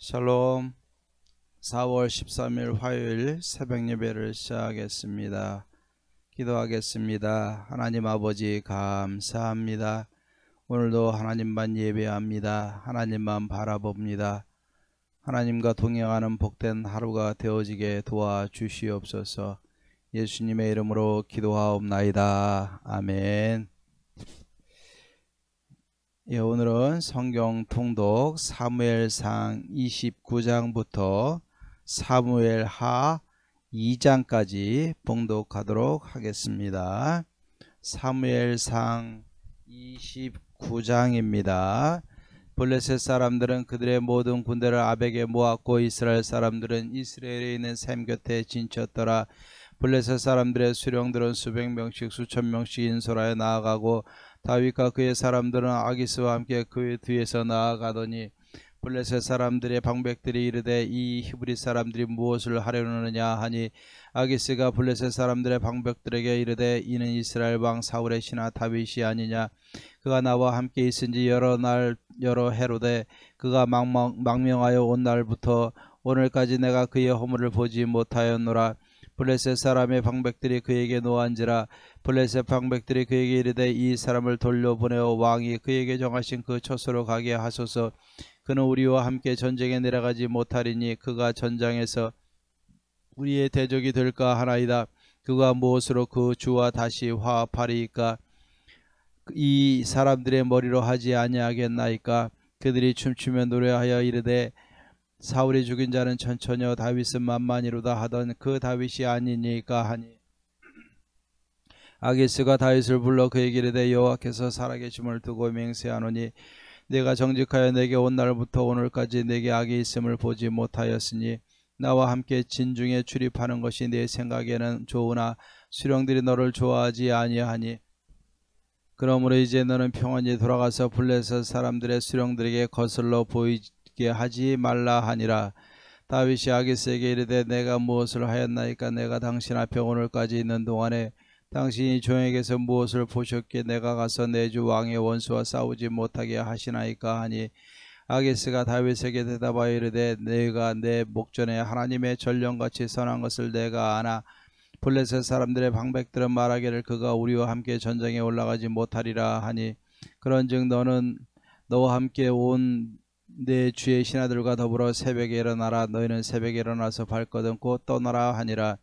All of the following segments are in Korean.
샬롬. 4월 13일 화요일 새벽 예배를 시작하겠습니다. 기도하겠습니다. 하나님 아버지 감사합니다. 오늘도 하나님만 예배합니다. 하나님만 바라봅니다. 하나님과 동행하는 복된 하루가 되어지게 도와주시옵소서. 예수님의 이름으로 기도하옵나이다. 아멘. 오늘은 성경 통독 사무엘상 29장부터 사무엘하 2장까지 봉독하도록 하겠습니다. 사무엘상 29장입니다. 블레셋 사람들은 그들의 모든 군대를 아벡에 모았고 이스라엘 사람들은 이스라엘에 있는 샘 곁에 진쳤더라. 블레셋 사람들의 수령들은 수백 명씩 수천 명씩 인솔하여 나아가고 다윗과 그의 사람들은 아기스와 함께 그 뒤에서 나아가더니 블레셋 사람들의 방백들이 이르되 이 히브리 사람들이 무엇을 하려느냐 하니 아기스가 블레셋 사람들의 방백들에게 이르되 이는 이스라엘 왕 사울의 신하 다윗이 아니냐. 그가 나와 함께 있은지 여러 해로되 그가 망명하여 온 날부터 오늘까지 내가 그의 허물을 보지 못하였노라. 블레셋 사람의 방백들이 그에게 노한지라. 블레셋 방백들이 그에게 이르되 이 사람을 돌려보내어 왕이 그에게 정하신 그 처소로 가게 하소서. 그는 우리와 함께 전쟁에 내려가지 못하리니 그가 전장에서 우리의 대적이 될까 하나이다. 그가 무엇으로 그 주와 다시 화합하리이까? 이 사람들의 머리로 하지 아니하겠나이까? 그들이 춤추며 노래하여 이르되 사울이 죽인 자는 천천히요 다윗은 만만이로다 하던 그 다윗이 아니니까 하니 아기스가 다윗을 불러 그에게 이르되 여호와께서 살아계심을 두고 맹세하노니 내가 정직하여 내게 온 날부터 오늘까지 내게 악이 있음을 보지 못하였으니 나와 함께 진중에 출입하는 것이 내 생각에는 좋으나 수령들이 너를 좋아하지 아니하니 그러므로 이제 너는 평안히 돌아가서 블레셋 사람들의 수령들에게 거슬러 보이게 하지 말라 하니라. 다윗이 아기스에게 이르되 내가 무엇을 하였나이까? 내가 당신 앞에 오늘까지 있는 동안에 당신이 종에게서 무엇을 보셨기에 내가 가서 내 주 왕의 원수와 싸우지 못하게 하시나이까 하니 아기스가 다윗에게 대답하여 이르되 내가 내 목전에 하나님의 전령같이 선한 것을 내가 아나 블레셋 사람들의 방백들은 말하기를 그가 우리와 함께 전쟁에 올라가지 못하리라 하니 그런즉 너는 너와 함께 온 내 주의 신하들과 더불어 새벽에 일어나라. 너희는 새벽에 일어나서 발걷고 떠나라 하니라.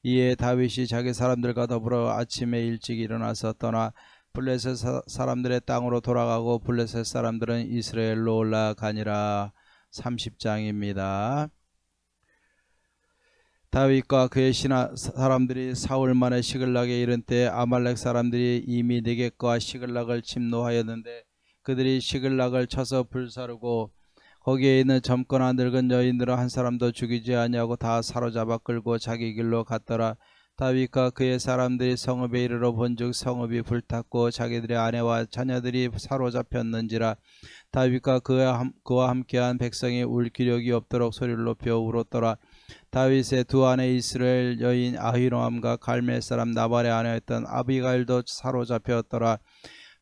이에 다윗이 자기 사람들과 더불어 아침에 일찍 일어나서 떠나 블레셋 사람들의 땅으로 돌아가고 블레셋 사람들은 이스라엘로 올라가니라. 30장입니다. 다윗과 그의 신하 사람들이 사울만의 시글락에 이른 때 아말렉 사람들이 이미 네겝과 시글락을 침노하였는데 그들이 시글락을 쳐서 불사르고 거기에 있는 젊거나 늙은 여인들은 한 사람도 죽이지 아니하고 다 사로잡아 끌고 자기 길로 갔더라. 다윗과 그의 사람들이 성읍에 이르러 본즉 성읍이 불탔고 자기들의 아내와 자녀들이 사로잡혔는지라. 다윗과 그와 함께한 백성이 울 기력이 없도록 소리를 높여 울었더라. 다윗의 두 아내 이스라엘 여인 아히노암과 갈멜 사람 나발의 아내였던 아비가일도 사로잡혔더라.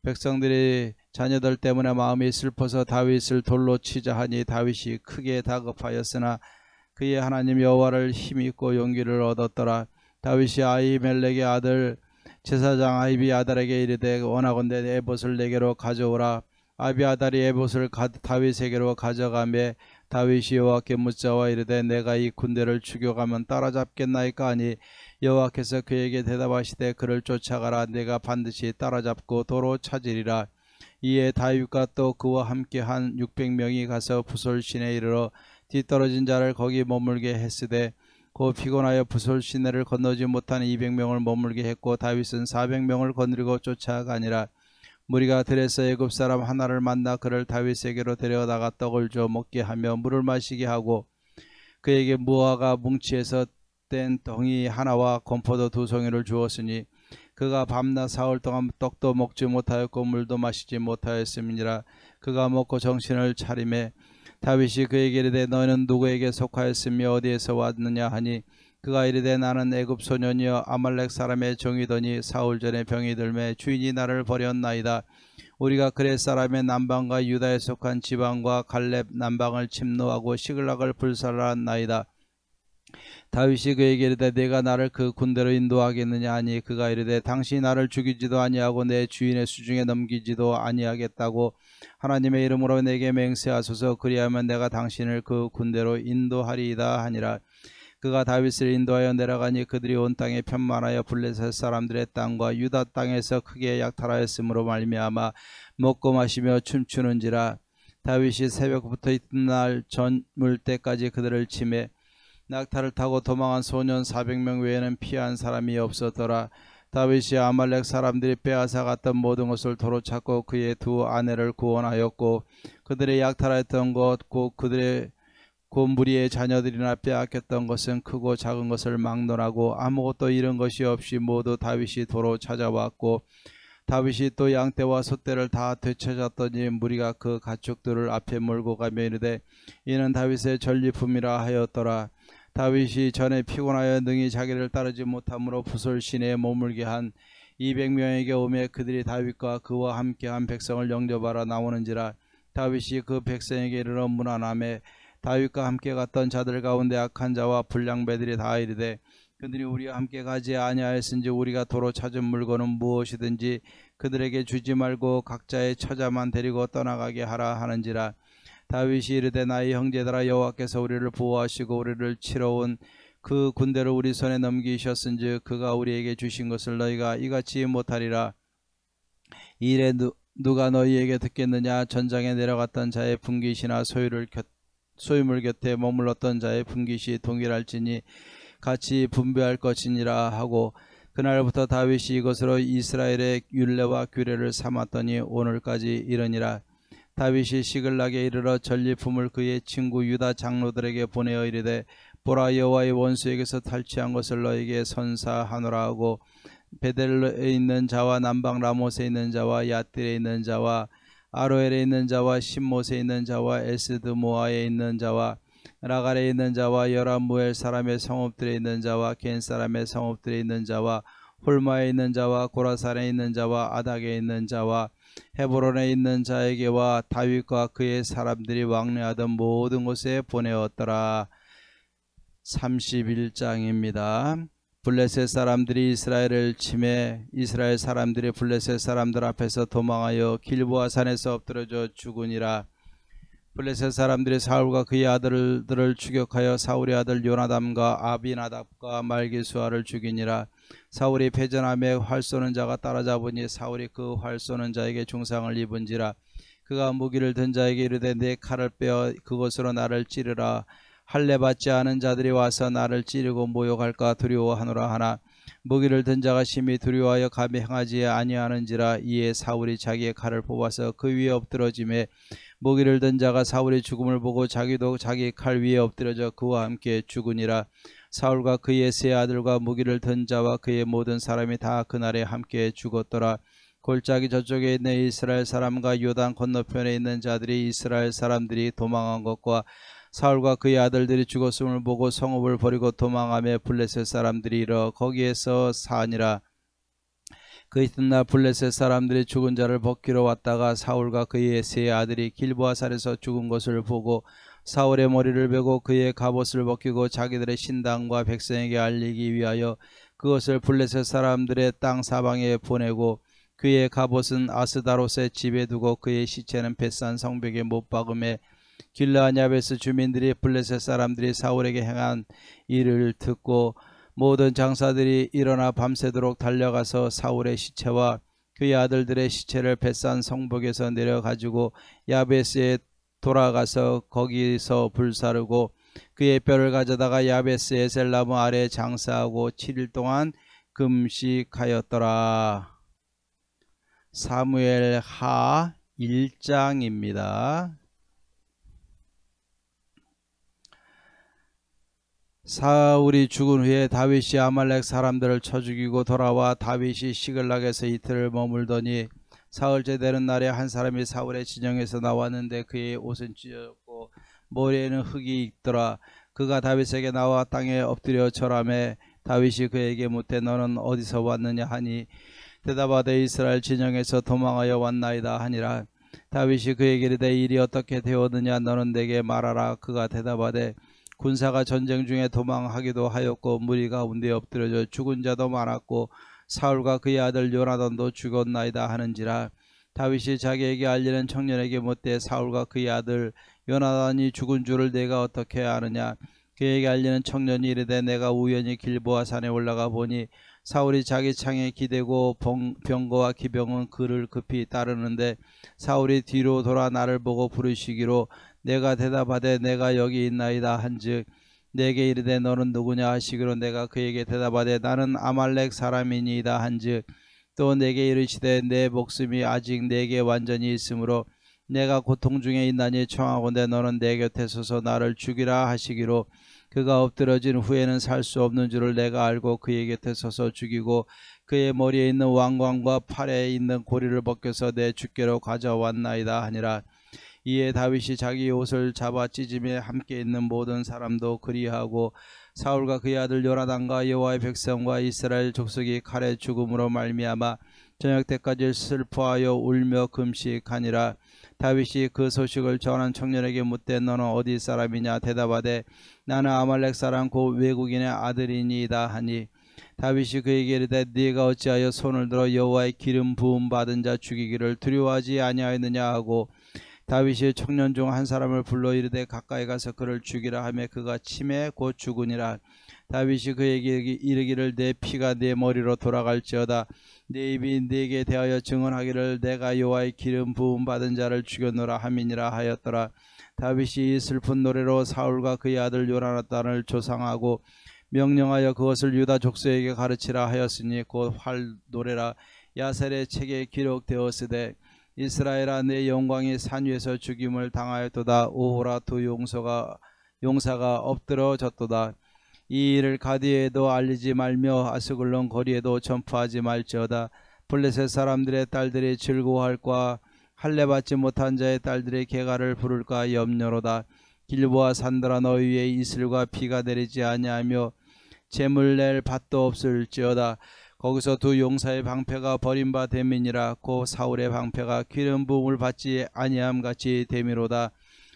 백성들이 자녀들 때문에 마음이 슬퍼서 다윗을 돌로 치자 하니 다윗이 크게 다급하였으나 그의 하나님 여호와를 힘입고 용기를 얻었더라. 다윗이 아히멜렉의 아들 제사장 아비아달에게 이르되 원하건대 에봇을 내게로 가져오라. 아비아달이 에봇을 다윗에게로 가져가매 다윗이 여호와께 묻자와 이르되 내가 이 군대를 죽여가면 따라잡겠나이까 하니 여호와께서 그에게 대답하시되 그를 쫓아가라. 내가 반드시 따라잡고 도로 찾으리라. 이에 다윗과 또 그와 함께한 600명이 가서 부솔 시내에 이르러 뒤떨어진 자를 거기 머물게 했으되 그 피곤하여 부솔 시내를 건너지 못하는 200명을 머물게 했고 다윗은 400명을 거느리고 쫓아가니라. 무리가 들에서 애굽 사람 하나를 만나 그를 다윗에게로 데려다가 떡을 줘 먹게 하며 물을 마시게 하고 그에게 무화과 뭉치에서 뗀 덩이 하나와 건포도 2송이를 주었으니 그가 밤낮 사흘 동안 떡도 먹지 못하였고 물도 마시지 못하였음이니라. 그가 먹고 정신을 차리매 다윗이 그에게 이르되 너희는 누구에게 속하였으며 어디에서 왔느냐 하니 그가 이르되 나는 애굽 소년이여 아말렉 사람의 종이더니 사울 전에 병이 들매 주인이 나를 버렸나이다. 우리가 그렛 사람의 남방과 유다에 속한 지방과 갈렙 남방을 침노하고 시글락을 불살랐나이다. 다윗이 그에게 이르되 내가 나를 그 군대로 인도하겠느냐 하니 그가 이르되 당신이 나를 죽이지도 아니하고 내 주인의 수중에 넘기지도 아니하겠다고 하나님의 이름으로 내게 맹세하소서. 그리하면 내가 당신을 그 군대로 인도하리이다 하니라. 그가 다윗을 인도하여 내려가니 그들이 온 땅에 편만하여 블레셋 사람들의 땅과 유다 땅에서 크게 약탈하였으므로 말미암아 먹고 마시며 춤추는지라. 다윗이 새벽부터 이튿날 저물 때까지 그들을 치매 낙타를 타고 도망한 소년 400명 외에는 피한 사람이 없었더라. 다윗이 아말렉 사람들이 빼앗아 갔던 모든 것을 도로 찾고 그의 두 아내를 구원하였고 그들의 약탈하였던 것 곧 그들의 무리의 자녀들이나 빼앗겼던 것은 크고 작은 것을 막론하고 아무것도 잃은 것이 없이 모두 다윗이 도로 찾아왔고 다윗이 또 양떼와 소떼를 다 되찾았더니 무리가 그 가축들을 앞에 몰고 가며 이르되 이는 다윗의 전리품이라 하였더라. 다윗이 전에 피곤하여 능히 자기를 따르지 못함으로 붓을 시내에 머물게 한 200명에게 오매 그들이 다윗과 그와 함께한 백성을 영접하러 나오는지라. 다윗이 그 백성에게 이르러 문안하매 다윗과 함께 갔던 자들 가운데 악한 자와 불량배들이 다 이르되 그들이 우리와 함께 가지 아니하였은지 우리가 도로 찾은 물건은 무엇이든지 그들에게 주지 말고 각자의 처자만 데리고 떠나가게 하라 하는지라. 다윗이 이르되 나의 형제들아 여호와께서 우리를 보호하시고 우리를 치러 온 그 군대를 우리 손에 넘기셨은즉 그가 우리에게 주신 것을 너희가 이같이 못하리라. 이 일에 누가 너희에게 듣겠느냐. 전장에 내려갔던 자의 분깃이나 소유물 곁에 머물렀던 자의 분깃이 동일할지니 같이 분배할 것이니라 하고 그날부터 다윗이 이것으로 이스라엘의 율례와 규례를 삼았더니 오늘까지 이르니라. 다윗이 시글락에 이르러 전리품을 그의 친구 유다 장로들에게 보내어 이르되 보라 여호와의 원수에게서 탈취한 것을 너에게 선사하노라 하고 베델에 있는 자와 남방 라못에 있는 자와 야뜰에 있는 자와 아로엘에 있는 자와 신못에 있는 자와 에스드모아에 있는 자와 라갈에 있는 자와 여라무엘 사람의 성읍들에 있는 자와 겐 사람의 성읍들에 있는 자와 홀마에 있는 자와 고라산에 있는 자와 아닥에 있는 자와 헤브론에 있는 자에게와 다윗과 그의 사람들이 왕래하던 모든 곳에 보내었더라. 31장입니다. 블레셋 사람들이 이스라엘을 치매 이스라엘 사람들이 블레셋 사람들 앞에서 도망하여 길보아 산에서 엎드려져 죽으니라. 블레셋 사람들이 사울과 그의 아들들을 추격하여 사울의 아들 요나담과 아비나답과 말기수아를 죽이니라. 사울이 패전하매 활 쏘는 자가 따라잡으니 사울이 그 활 쏘는 자에게 중상을 입은지라. 그가 무기를 든 자에게 이르되 내 칼을 빼어 그것으로 나를 찌르라. 할례 받지 않은 자들이 와서 나를 찌르고 모욕할까 두려워하노라 하나 무기를 든 자가 심히 두려워하여 감히 행하지 아니하는지라. 이에 사울이 자기의 칼을 뽑아서 그 위에 엎드러짐에 무기를 든 자가 사울의 죽음을 보고 자기도 자기 칼 위에 엎드려져 그와 함께 죽으니라. 사울과 그의 세 아들과 무기를 든 자와 그의 모든 사람이 다 그날에 함께 죽었더라. 골짜기 저쪽에 있는 이스라엘 사람과 요단 건너편에 있는 자들이 이스라엘 사람들이 도망한 것과 사울과 그의 아들들이 죽었음을 보고 성읍을 버리고 도망하며 블레셋 사람들이 이르러 거기에서 사니라. 그 이튿날 블레셋 사람들이 죽은 자를 벗기러 왔다가 사울과 그의 세 아들이 길보아산에서 죽은 것을 보고 사울의 머리를 베고 그의 갑옷을 벗기고 자기들의 신당과 백성에게 알리기 위하여 그것을 블레셋 사람들의 땅 사방에 보내고 그의 갑옷은 아스다롯의 집에 두고 그의 시체는 벳산 성벽에 못 박음에 길르앗 야베스 주민들이 블레셋 사람들이 사울에게 행한 일을 듣고 모든 장사들이 일어나 밤새도록 달려가서 사울의 시체와 그의 아들들의 시체를 벳산 성벽에서 내려가지고 야베스에 돌아가서 거기서 불사르고 그의 뼈를 가져다가 야베스 에셀나무 아래에 장사하고 7일 동안 금식하였더라. 사무엘 하 1장입니다. 사울이 죽은 후에 다윗이 아말렉 사람들을 쳐 죽이고 돌아와 다윗이 시글락에서 이틀을 머물더니 사흘째 되는 날에 한 사람이 사울의 진영에서 나왔는데 그의 옷은 찢어졌고 머리에는 흙이 있더라. 그가 다윗에게 나와 땅에 엎드려 절하매 다윗이 그에게 묻되 너는 어디서 왔느냐 하니 대답하되 이스라엘 진영에서 도망하여 왔나이다 하니라. 다윗이 그에게 이르되 일이 어떻게 되었느냐 너는 내게 말하라. 그가 대답하되 군사가 전쟁 중에 도망하기도 하였고 무리 가운데 엎드려져 죽은 자도 많았고 사울과 그의 아들 요나단도 죽었나이다 하는지라. 다윗이 자기에게 알리는 청년에게 묻되 사울과 그의 아들 요나단이 죽은 줄을 내가 어떻게 아느냐. 그에게 알리는 청년이 이르되 내가 우연히 길보아 산에 올라가 보니 사울이 자기 창에 기대고 병거와 기병은 그를 급히 따르는데 사울이 뒤로 돌아 나를 보고 부르시기로 내가 대답하되 내가 여기 있나이다 한즉 내게 이르되 너는 누구냐 하시기로 내가 그에게 대답하되 나는 아말렉 사람이니이다 한즉 또 내게 이르시되 내 목숨이 아직 내게 완전히 있으므로 내가 고통 중에 있나니 청하건대 너는 내 곁에 서서 나를 죽이라 하시기로 그가 엎드러진 후에는 살 수 없는 줄을 내가 알고 그의 곁에 서서 죽이고 그의 머리에 있는 왕관과 팔에 있는 고리를 벗겨서 내 주께로 가져왔나이다 하니라. 이에 다윗이 자기 옷을 잡아 찢으며 함께 있는 모든 사람도 그리하고 사울과 그의 아들 요나단과 여호와의 백성과 이스라엘 족속이 칼에 죽음으로 말미암아 저녁 때까지 슬퍼하여 울며 금식하니라. 다윗이 그 소식을 전한 청년에게 묻되 너는 어디 사람이냐 대답하되 나는 아말렉 사람 곧 외국인의 아들이니이다 하니 다윗이 그에게 이르되 네가 어찌하여 손을 들어 여호와의 기름 부음 받은 자 죽이기를 두려워하지 아니하였느냐 하고 다윗이 청년 중 한 사람을 불러 이르되 가까이 가서 그를 죽이라 하며 그가 치매 곧 죽으니라. 다윗이 그에게 이르기를 내 피가 내 머리로 돌아갈지어다 내 입이 네게 대하여 증언하기를 내가 여호와의 기름 부음 받은 자를 죽였노라 함이니라 하였더라. 다윗이 이 슬픈 노래로 사울과 그의 아들 요나단을 조상하고 명령하여 그것을 유다 족속에게 가르치라 하였으니 곧 활 노래라. 야셀의 책에 기록되었으되 이스라엘아 내 영광이 산 위에서 죽임을 당하였도다. 오호라 두 용사가 엎드러졌도다. 이 일을 가디에도 알리지 말며 아스글론 거리에도 전파하지 말지어다. 블레셋 사람들의 딸들이 즐거워할까 할례받지 못한 자의 딸들이 개가를 부를까 염려로다. 길보아 산들아 너희 위에 이슬과 비가 내리지 아니하며 재물 낼 밭도 없을지어다. 거기서 두 용사의 방패가 버림바 됨이니라. 고 사울의 방패가 기름 부음을 받지 아니함 같이 됨이로다.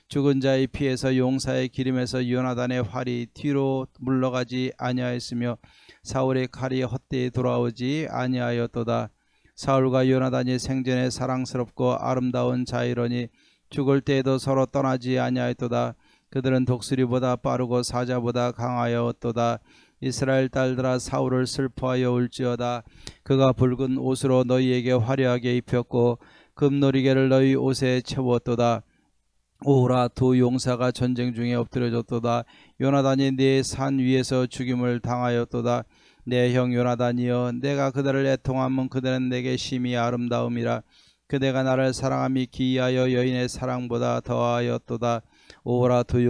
죽은 자의 피에서 용사의 기름에서 요나단의 활이 뒤로 물러가지 아니하였으며 사울의 칼이 헛되이 돌아오지 아니하였도다. 사울과 요나단이 생전에 사랑스럽고 아름다운 자이러니 죽을 때에도 서로 떠나지 아니하였도다. 그들은 독수리보다 빠르고 사자보다 강하였도다. 이스라엘 딸들아 사울을 슬퍼하여 울지어다. 그가 붉은 옷으로 너희에게 화려하게 입혔고 금놀이개를 너희 옷에 채웠도다. 오호라 두 용사가 전쟁 중에 엎드려졌도다. 요나단이 네 산 위에서 죽임을 당하였도다. 내 형 요나단이여 내가 그들을 애통하면 그들은 내게 심히 아름다움이라. 그대가 나를 사랑함이 기이하여 여인의 사랑보다 더하였도다. 오호라 두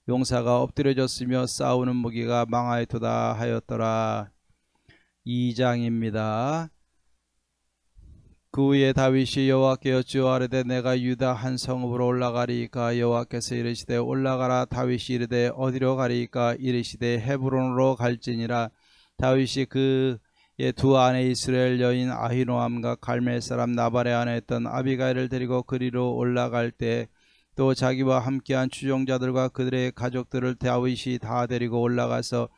용사가 엎드려졌으며 싸우는 무기가 망하였도다 하였더라. 2장입니다. 그 후에 다윗이 여호와께 여쭈어하되 내가 유다 한 성읍으로 올라가리이까. 여호와께서 이르시되 올라가라. 다윗이 이르되 어디로 가리이까. 이르시되 헤브론으로 갈지니라. 다윗이 그의 두 아내 이스라엘 여인 아히노암과 갈멜 사람 나발의 아내였던 아비가일을 데리고 그리로 올라갈 때 또 자기와 함께한 추종자들과 그들의 가족들을 다윗이 다 데리고 올라가서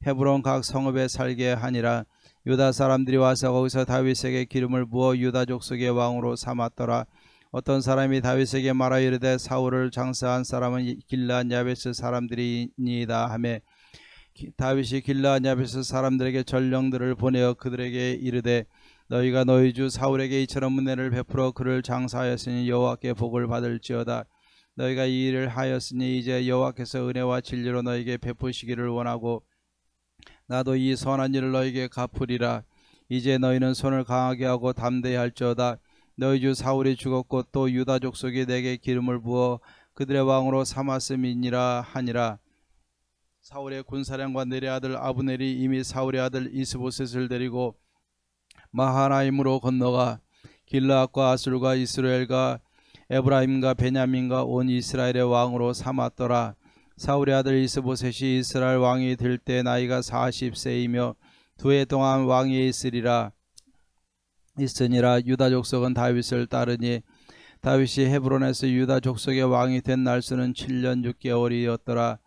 헤브론 각 성읍에 살게 하니라. 유다 사람들이 와서 거기서 다윗에게 기름을 부어 유다 족속의 왕으로 삼았더라. 어떤 사람이 다윗에게 말하여 이르되 사울을 장사한 사람은 길르앗 야베스 사람들이니이다 하매 다윗이 길르앗 야베스 사람들에게 전령들을 보내어 그들에게 이르되 너희가 너희 주 사울에게 이처럼 은혜를 베풀어 그를 장사하였으니 여호와께 복을 받을지어다. 너희가 이 일을 하였으니 이제 여호와께서 은혜와 진리로 너희에게 베푸시기를 원하고 나도 이 선한 일을 너희에게 갚으리라. 이제 너희는 손을 강하게 하고 담대히 할지어다. 너희 주 사울이 죽었고 또 유다 족속이 내게 기름을 부어 그들의 왕으로 삼았음이니라 하니라. 사울의 군사령관 내리 아들 아브넬이 이미 사울의 아들 이스보셋을 데리고 마하나임으로 건너가 길르앗과 아술과 이스라엘과 에브라임과 베냐민과 온 이스라엘의 왕으로 삼았더라. 사울의 아들 이스보셋이 이스라엘 왕이 될 때 나이가 40세이며 2해 동안 왕위에 있으니라. 유다 족속은 다윗을 따르니 다윗이 헤브론에서 유다 족속의 왕이 된 날수는 7년 6개월이었더라.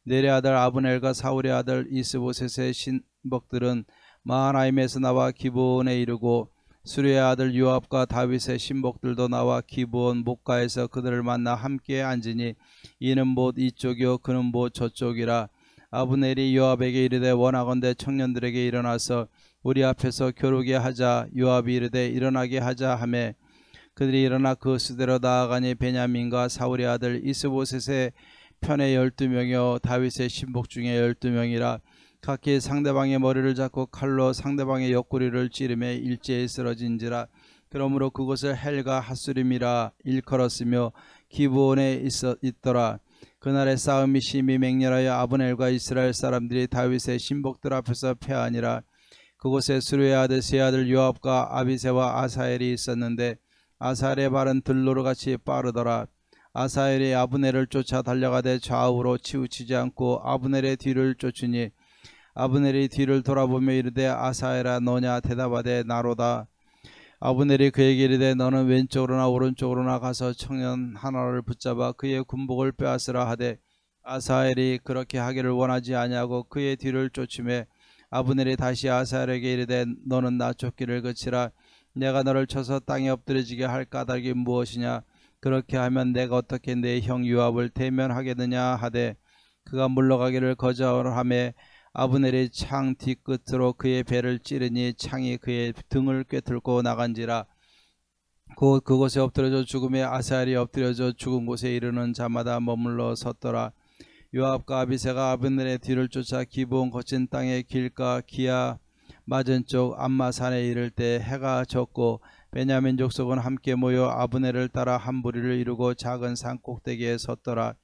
넬의 아들 아브넬과 사울의 아들 이스보셋의 신복들은 마하나임에서 나와 기브온에 이르고 수리의 아들 요압과 다윗의 신복들도 나와 기브온 목가에서 그들을 만나 함께 앉으니 이는 못 이쪽이요 그는 못 저쪽이라. 아브넬이 요압에게 이르되 원하건대 청년들에게 일어나서 우리 앞에서 겨루게 하자. 요압이 이르되 일어나게 하자 하매 그들이 일어나 그 수대로 나아가니 베냐민과 사울의 아들 이스보셋의 편에 12명이요 다윗의 신복 중에 12명이라. 각기 상대방의 머리를 잡고 칼로 상대방의 옆구리를 찌르매 일제히 쓰러진지라. 그러므로 그곳을 헬가 핫수림이라 일컬었으며 기브온에 있더라. 그날의 싸움이 심히 맹렬하여 아브넬과 이스라엘 사람들이 다윗의 신복들 앞에서 패하니라. 그곳에 수르의 아들 세 아들 요압과 아비새와 아사엘이 있었는데 아사엘의 발은 들로르같이 빠르더라. 아사엘이 아브넬을 쫓아 달려가되 좌우로 치우치지 않고 아브넬의 뒤를 쫓으니 아브넬이 뒤를 돌아보며 이르되 아사엘아 너냐? 대답하되 나로다. 아브넬이 그에게 이르되 너는 왼쪽으로나 오른쪽으로나 가서 청년 하나를 붙잡아 그의 군복을 빼앗으라 하되 아사엘이 그렇게 하기를 원하지 아니하고 그의 뒤를 쫓으매 아브넬이 다시 아사엘에게 이르되 너는 나 쫓기를 그치라. 내가 너를 쳐서 땅에 엎드려지게 할 까닭이 무엇이냐? 그렇게 하면 내가 어떻게 내 형 요압을 대면하겠느냐 하되 그가 물러가기를 거절하매 아브넬이 창 뒤끝으로 그의 배를 찌르니 창이 그의 등을 꿰뚫고 나간지라. 곧 그곳에 엎드려져 죽음에 아사엘이 엎드려져 죽은 곳에 이르는 자마다 머물러 섰더라. 요압과 아비새가 아브넬의 뒤를 쫓아 기브온 거친 땅의 길가 기아 맞은쪽 암마산에 이를 때 해가 졌고 베냐민 족속은 함께 모여 아브넬을 따라 한 무리를 이루고 작은 산 꼭대기에 섰더라.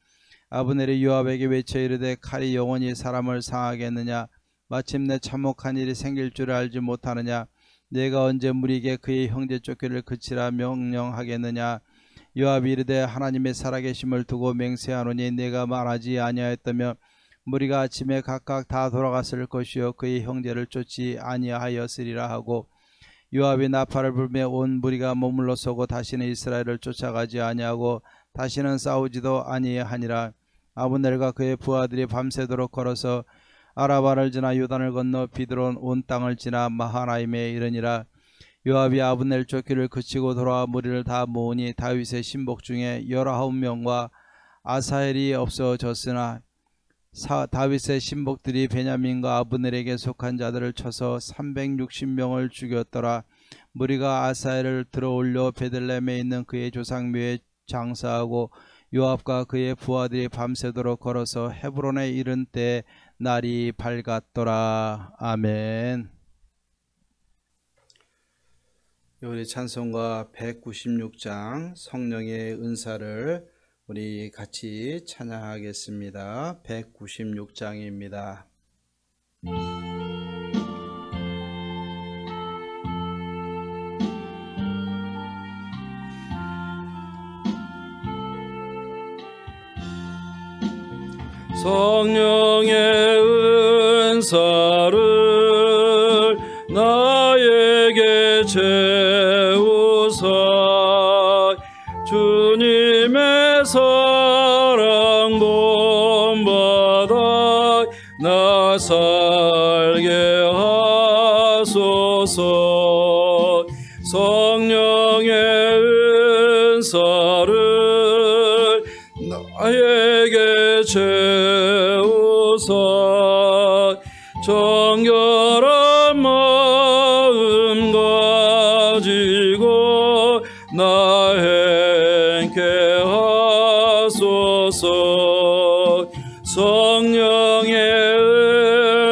아브넬이 요압에게 외쳐 이르되 칼이 영원히 사람을 상하겠느냐? 마침내 참혹한 일이 생길 줄 알지 못하느냐? 내가 언제 무리에게 그의 형제 쫓기를 그치라 명령하겠느냐? 요압이 이르되 하나님의 살아계심을 두고 맹세하노니 내가 말하지 아니하였다며 무리가 아침에 각각 다 돌아갔을 것이요 그의 형제를 쫓지 아니하였으리라 하고 요압이 나팔을 불며 온 무리가 머물러 서고 다시는 이스라엘을 쫓아가지 아니하고 다시는 싸우지도 아니하니라. 아브넬과 그의 부하들이 밤새도록 걸어서 아라바를 지나 요단을 건너 비드론 온 땅을 지나 마하나임에 이르니라. 요압이 아브넬 쫓기를 그치고 돌아와 무리를 다 모으니 다윗의 신복 중에 19명과 아사엘이 없어졌으나 다윗의 신복들이 베냐민과 아브넬에게 속한 자들을 쳐서 360명을 죽였더라. 무리가 아사엘을 들어올려 베들레헴에 있는 그의 조상묘에 장사하고 요압과 그의 부하들이 밤새도록 걸어서 헤브론에 이른 때 날이 밝았더라. 아멘. 우리 찬송가 196장 성령의 은사를 우리 같이 찬양하겠습니다. 196장입니다. 성령의 은사를 나에게 채우사 주님의 사랑 본받아 나 살게 하소서. 성령의 은사를 나에게 채우사 정결한 마음 가지고 나 행케 하소서. 성령의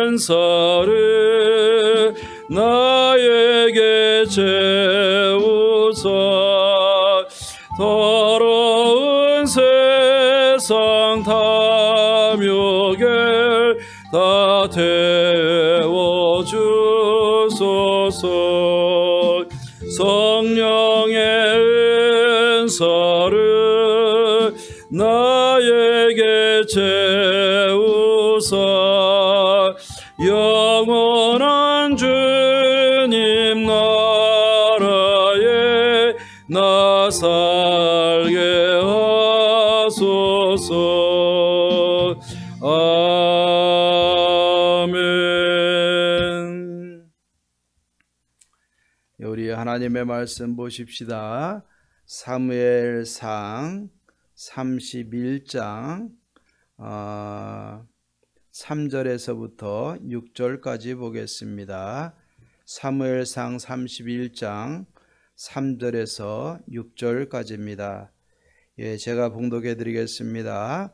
은사를 나에게 채우사 더러운 세상 탐욕을 다 태워주소서. 성령의 은사를 나에게 채우사 영원한 주님 나라에 나 살게 하소서. 아멘. 우리 하나님의 말씀 보십시다. 사무엘상 31장 3절에서부터 6절까지 보겠습니다. 사무엘상 31장 3절에서 6절까지입니다. 예, 제가 봉독해 드리겠습니다.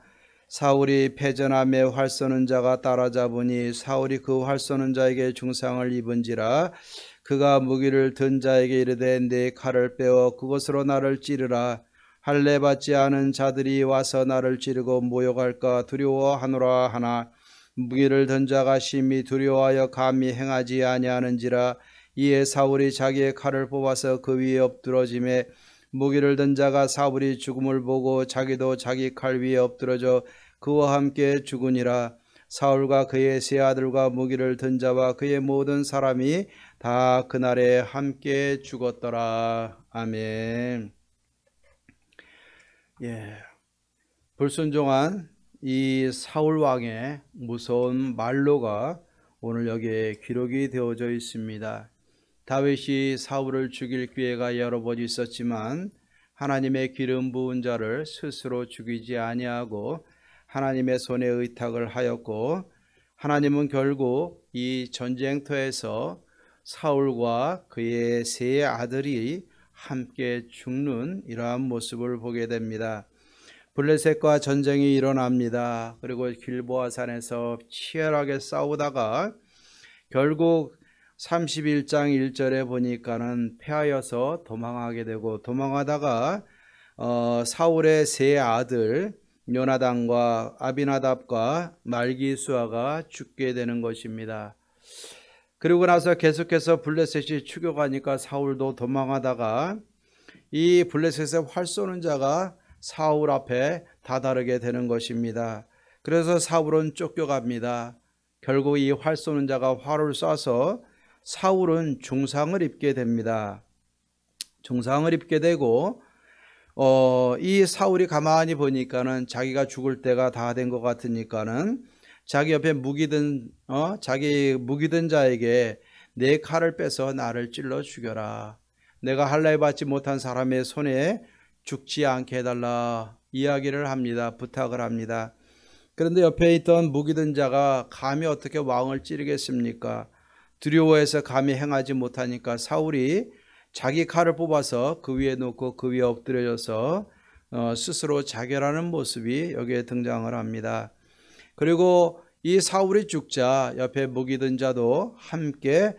사울이 패전함에 활 쏘는 자가 따라잡으니 사울이 그 활 쏘는 자에게 중상을 입은지라. 그가 무기를 든 자에게 이르되 내 칼을 빼어 그것으로 나를 찌르라. 할례 받지 않은 자들이 와서 나를 찌르고 모욕할까 두려워하노라 하나 무기를 든 자가 심히 두려워하여 감히 행하지 아니하는지라. 이에 사울이 자기의 칼을 뽑아서 그 위에 엎드러짐에 무기를 든 자가 사울이 죽음을 보고 자기도 자기 칼 위에 엎드러져 그와 함께 죽으니라. 사울과 그의 세 아들과 무기를 든 자와 그의 모든 사람이 다 그날에 함께 죽었더라. 아멘. 예, 불순종한 이 사울 왕의 무서운 말로가 오늘 여기에 기록이 되어져 있습니다. 다윗이 사울을 죽일 기회가 여러 번 있었지만 하나님의 기름 부은 자를 스스로 죽이지 아니하고 하나님의 손에 의탁을 하였고, 하나님은 결국 이 전쟁터에서 사울과 그의 세 아들이 함께 죽는 이러한 모습을 보게 됩니다. 블레셋과 전쟁이 일어납니다. 그리고 길보아 산에서 치열하게 싸우다가 결국 31장 1절에 보니까는 패하여서 도망하게 되고, 도망하다가 사울의 세 아들 요나단과 아비나답과 말기수아가 죽게 되는 것입니다. 그리고 나서 계속해서 블레셋이 추격하니까 사울도 도망하다가 이 블레셋에 활 쏘는 자가 사울 앞에 다다르게 되는 것입니다. 그래서 사울은 쫓겨갑니다. 결국 이 활 쏘는 자가 활을 쏴서 사울은 중상을 입게 됩니다. 중상을 입게 되고 이 사울이 가만히 보니까는 자기가 죽을 때가 다 된 것 같으니까는 자기 옆에 자기 무기든 자에게 내 칼을 빼서 나를 찔러 죽여라. 내가 할례 받지 못한 사람의 손에 죽지 않게 해달라 이야기를 합니다. 부탁을 합니다. 그런데 옆에 있던 무기든 자가 감히 어떻게 왕을 찌르겠습니까? 두려워해서 감히 행하지 못하니까 사울이 자기 칼을 뽑아서 그 위에 놓고 그 위에 엎드려져서 스스로 자결하는 모습이 여기에 등장을 합니다. 그리고 이 사울이 죽자 옆에 무기든 자도 함께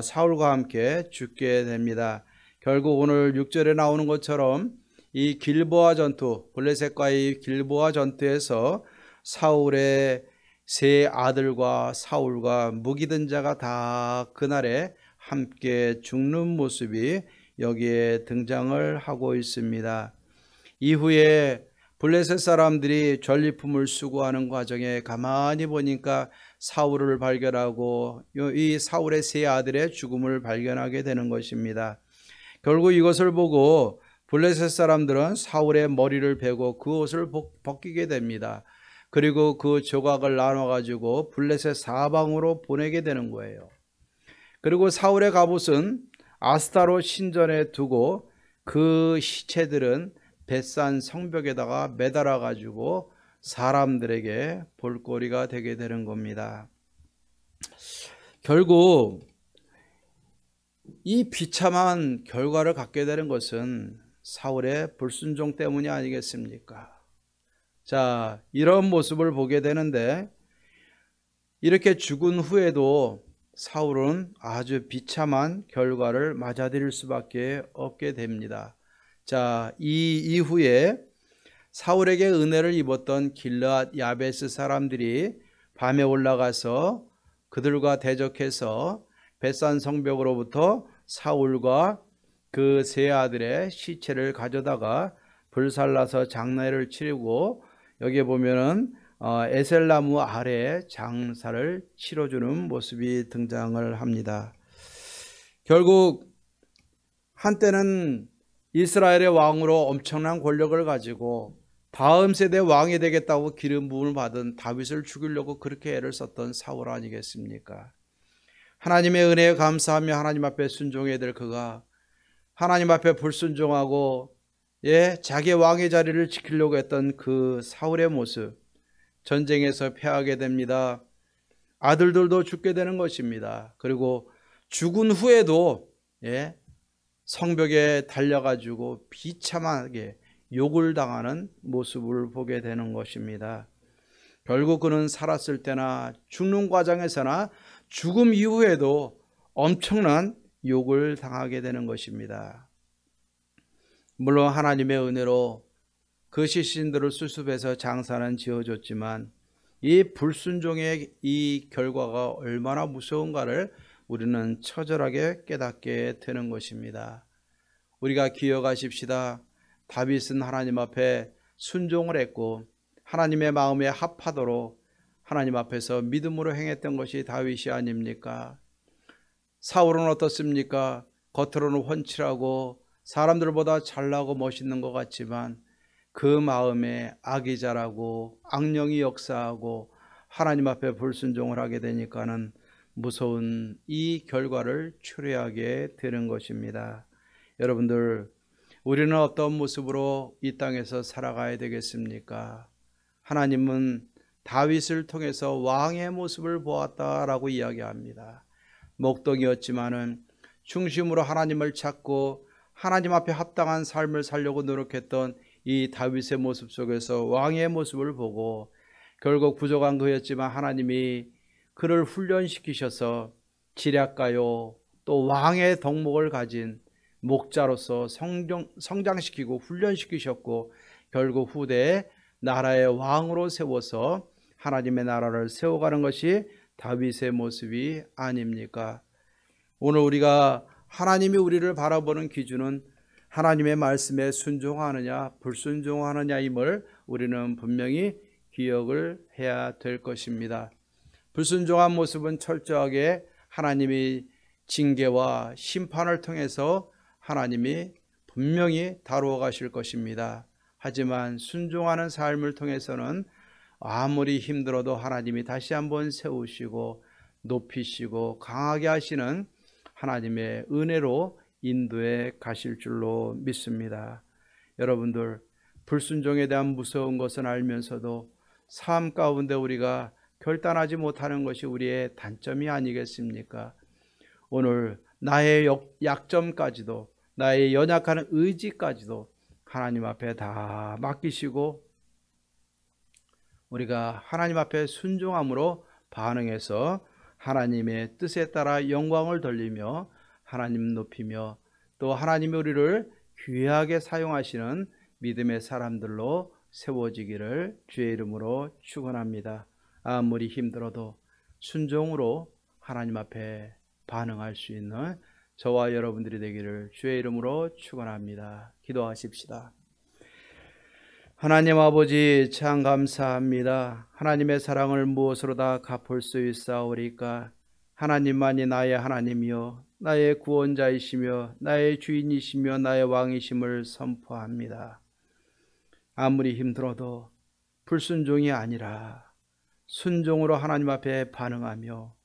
사울과 함께 죽게 됩니다. 결국 오늘 6절에 나오는 것처럼 이 길보아 전투, 블레셋과의 길보아 전투에서 사울의 세 아들과 사울과 무기든 자가 다 그날에 함께 죽는 모습이 여기에 등장을 하고 있습니다. 이후에 블레셋 사람들이 전리품을 수거하는 과정에 가만히 보니까 사울을 발견하고 이 사울의 세 아들의 죽음을 발견하게 되는 것입니다. 결국 이것을 보고 블레셋 사람들은 사울의 머리를 베고 그 옷을 벗기게 됩니다. 그리고 그 조각을 나눠가지고 블레셋 사방으로 보내게 되는 거예요. 그리고 사울의 갑옷은 아스타롯 신전에 두고 그 시체들은 벳산 성벽에다가 매달아 가지고 사람들에게 볼거리가 되게 되는 겁니다. 결국 이 비참한 결과를 갖게 되는 것은 사울의 불순종 때문이 아니겠습니까? 자, 이런 모습을 보게 되는데 이렇게 죽은 후에도 사울은 아주 비참한 결과를 맞아들일 수밖에 없게 됩니다. 자, 이 이후에 사울에게 은혜를 입었던 길르앗 야베스 사람들이 밤에 올라가서 그들과 대적해서 벳산 성벽으로부터 사울과 그 세 아들의 시체를 가져다가 불살라서 장례를 치르고 여기에 보면은 에셀나무 아래 장사를 치러주는 모습이 등장을 합니다. 결국 한때는 이스라엘의 왕으로 엄청난 권력을 가지고 다음 세대 왕이 되겠다고 기름 부음을 받은 다윗을 죽이려고 그렇게 애를 썼던 사울 아니겠습니까? 하나님의 은혜에 감사하며 하나님 앞에 순종해야 될 그가 하나님 앞에 불순종하고 자기의 왕의 자리를 지키려고 했던 그 사울의 모습, 전쟁에서 패하게 됩니다. 아들들도 죽게 되는 것입니다. 그리고 죽은 후에도 성벽에 달려가지고 비참하게 욕을 당하는 모습을 보게 되는 것입니다. 결국 그는 살았을 때나 죽는 과정에서나 죽음 이후에도 엄청난 욕을 당하게 되는 것입니다. 물론 하나님의 은혜로 그 시신들을 수습해서 장사는 지어줬지만 이 불순종의 이 결과가 얼마나 무서운가를 우리는 처절하게 깨닫게 되는 것입니다. 우리가 기억하십시다. 다윗은 하나님 앞에 순종을 했고 하나님의 마음에 합하도록 하나님 앞에서 믿음으로 행했던 것이 다윗이 아닙니까? 사울은 어떻습니까? 겉으로는 훤칠하고 사람들보다 잘나고 멋있는 것 같지만 그 마음에 악이 자라고 악령이 역사하고 하나님 앞에 불순종을 하게 되니까는 무서운 이 결과를 초래하게 되는 것입니다. 여러분들, 우리는 어떤 모습으로 이 땅에서 살아가야 되겠습니까? 하나님은 다윗을 통해서 왕의 모습을 보았다라고 이야기합니다. 목동이었지만은 중심으로 하나님을 찾고 하나님 앞에 합당한 삶을 살려고 노력했던 이 다윗의 모습 속에서 왕의 모습을 보고 결국 부족한 그였지만 하나님이 그를 훈련시키셔서 지략가요 또 왕의 덕목을 가진 목자로서 성장시키고 훈련시키셨고 결국 후대에 나라의 왕으로 세워서 하나님의 나라를 세워가는 것이 다윗의 모습이 아닙니까? 오늘 우리가 하나님이 우리를 바라보는 기준은 하나님의 말씀에 순종하느냐 불순종하느냐임을 우리는 분명히 기억을 해야 될 것입니다. 불순종한 모습은 철저하게 하나님이 징계와 심판을 통해서 하나님이 분명히 다루어 가실 것입니다. 하지만 순종하는 삶을 통해서는 아무리 힘들어도 하나님이 다시 한번 세우시고 높이시고 강하게 하시는 하나님의 은혜로 인도해 가실 줄로 믿습니다. 여러분들, 불순종에 대한 무서운 것은 알면서도 삶 가운데 우리가 결단하지 못하는 것이 우리의 단점이 아니겠습니까? 오늘 나의 약점까지도 나의 연약한 의지까지도 하나님 앞에 다 맡기시고 우리가 하나님 앞에 순종함으로 반응해서 하나님의 뜻에 따라 영광을 돌리며 하나님 높이며 또 하나님이 우리를 귀하게 사용하시는 믿음의 사람들로 세워지기를 주의 이름으로 축원합니다. 아무리 힘들어도 순종으로 하나님 앞에 반응할 수 있는 저와 여러분들이 되기를 주의 이름으로 축원합니다. 기도하십시다. 하나님 아버지 참 감사합니다. 하나님의 사랑을 무엇으로 다 갚을 수 있사오리까? 하나님만이 나의 하나님이요 나의 구원자이시며 나의 주인이시며 나의 왕이심을 선포합니다. 아무리 힘들어도 불순종이 아니라 순종으로 하나님 앞에 반응하며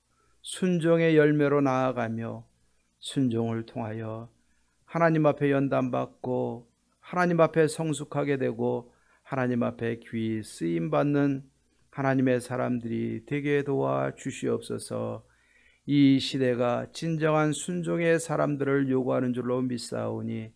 순종의 열매로 나아가며 순종을 통하여 하나님 앞에 연단받고 하나님 앞에 성숙하게 되고 하나님 앞에 귀히 쓰임받는 하나님의 사람들이 되게 도와주시옵소서. 이 시대가 진정한 순종의 사람들을 요구하는 줄로 믿사오니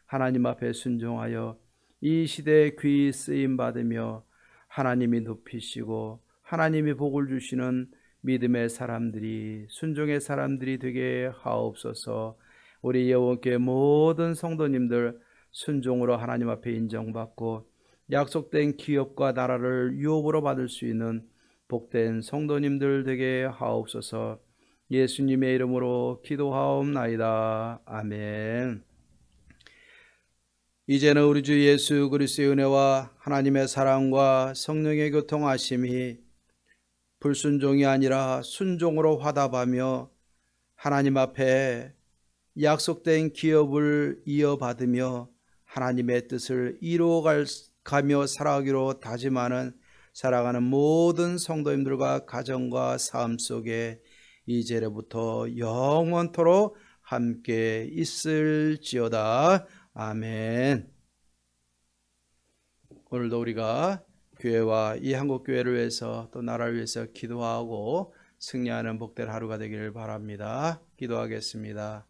하나님 앞에 순종하여 이 시대에 귀히 쓰임받으며 하나님이 높이시고 하나님이 복을 주시는 믿음의 사람들이 순종의 사람들이 되게 하옵소서. 우리 예원교회 모든 성도님들 순종으로 하나님 앞에 인정받고 약속된 기업과 나라를 유업으로 받을 수 있는 복된 성도님들 되게 하옵소서. 예수님의 이름으로 기도하옵나이다. 아멘. 이제는 우리 주 예수 그리스도의 은혜와 하나님의 사랑과 성령의 교통하심이 불순종이 아니라 순종으로 화답하며 하나님 앞에 약속된 기업을 이어받으며 하나님의 뜻을 이루어가며 살아가기로 다짐하는 살아가는 모든 성도님들과 가정과 삶 속에 이제로부터 영원토록 함께 있을지어다. 아멘. 오늘도 우리가 교회와 이 한국교회를 위해서 또 나라를 위해서 기도하고 승리하는 복된 하루가 되기를 바랍니다. 기도하겠습니다.